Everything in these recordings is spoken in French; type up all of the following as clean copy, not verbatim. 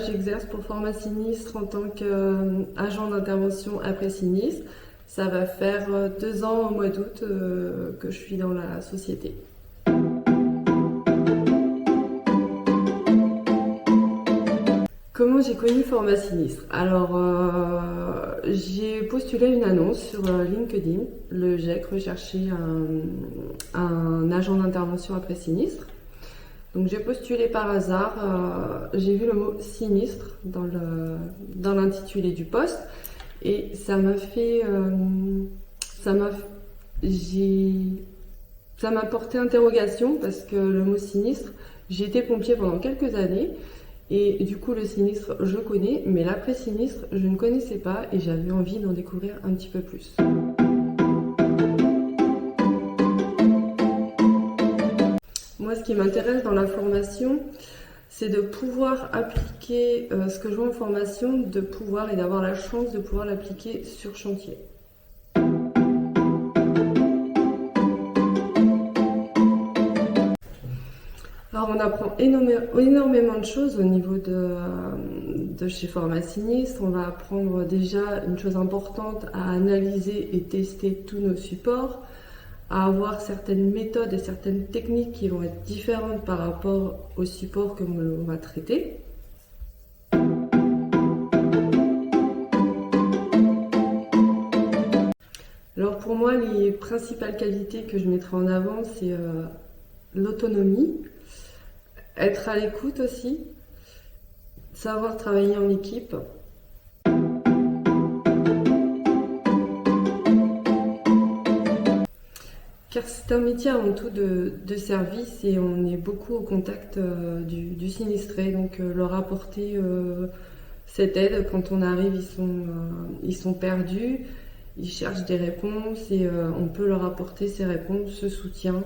j'exerce pour Forma Sinistre en tant qu'agent d'intervention après sinistre. Ça va faire 2 ans au mois d'août que je suis dans la société. Comment j'ai connu Forma Sinistre? Alors, j'ai postulé une annonce sur LinkedIn. Le GIEC recherchait un agent d'intervention après sinistre. Donc j'ai postulé par hasard, j'ai vu le mot sinistre dans l'intitulé du poste et ça m'a porté interrogation parce que le mot sinistre, j'ai été pompier pendant quelques années et du coup le sinistre je connais, mais l'après-sinistre je ne connaissais pas et j'avais envie d'en découvrir un petit peu plus. Moi, ce qui m'intéresse dans la formation, c'est de pouvoir appliquer ce que je vois en formation, de pouvoir et d'avoir la chance de pouvoir l'appliquer sur chantier. Alors, on apprend énormément de choses au niveau de chez Forma Sinistre. On va apprendre déjà une chose importante à analyser et tester tous nos supports, à avoir certaines méthodes et certaines techniques qui vont être différentes par rapport au support que l'on va traiter. Alors pour moi, les principales qualités que je mettrai en avant, c'est l'autonomie, être à l'écoute aussi, savoir travailler en équipe. Car c'est un métier avant tout de service et on est beaucoup au contact du sinistré, donc leur apporter cette aide quand on arrive, ils sont perdus, ils cherchent des réponses et on peut leur apporter ces réponses, ce soutien.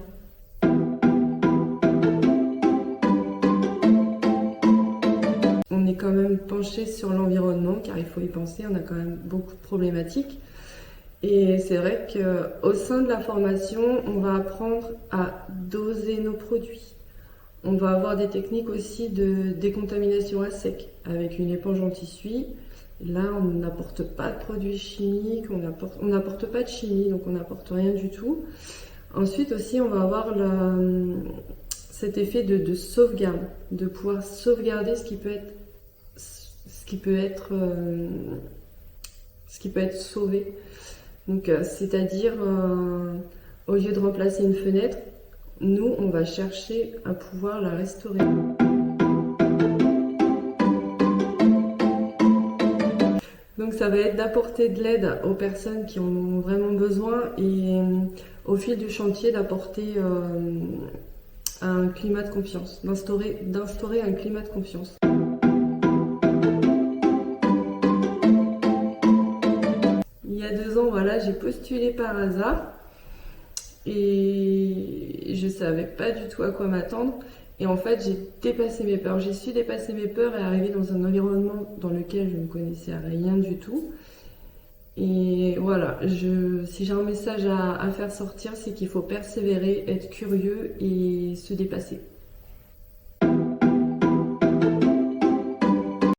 On est quand même penché sur l'environnement car il faut y penser, on a quand même beaucoup de problématiques. Et c'est vrai qu'au sein de la formation, on va apprendre à doser nos produits. On va avoir des techniques aussi de décontamination à sec avec une éponge anti-suie. Là, on n'apporte pas de produits chimiques, on n'apporte pas de chimie, donc on n'apporte rien du tout. Ensuite aussi, on va avoir cet effet de sauvegarde, de pouvoir sauvegarder ce qui peut être sauvé. Donc, c'est-à-dire, au lieu de remplacer une fenêtre, nous, on va chercher à pouvoir la restaurer. Donc, ça va être d'apporter de l'aide aux personnes qui en ont vraiment besoin et au fil du chantier, d'apporter un climat de confiance, d'instaurer un climat de confiance. Il y a 2 ans, voilà, j'ai postulé par hasard et je savais pas du tout à quoi m'attendre. Et en fait, j'ai dépassé mes peurs. J'ai su dépasser mes peurs et arriver dans un environnement dans lequel je ne connaissais rien du tout. Et voilà, si j'ai un message à faire sortir, c'est qu'il faut persévérer, être curieux et se dépasser.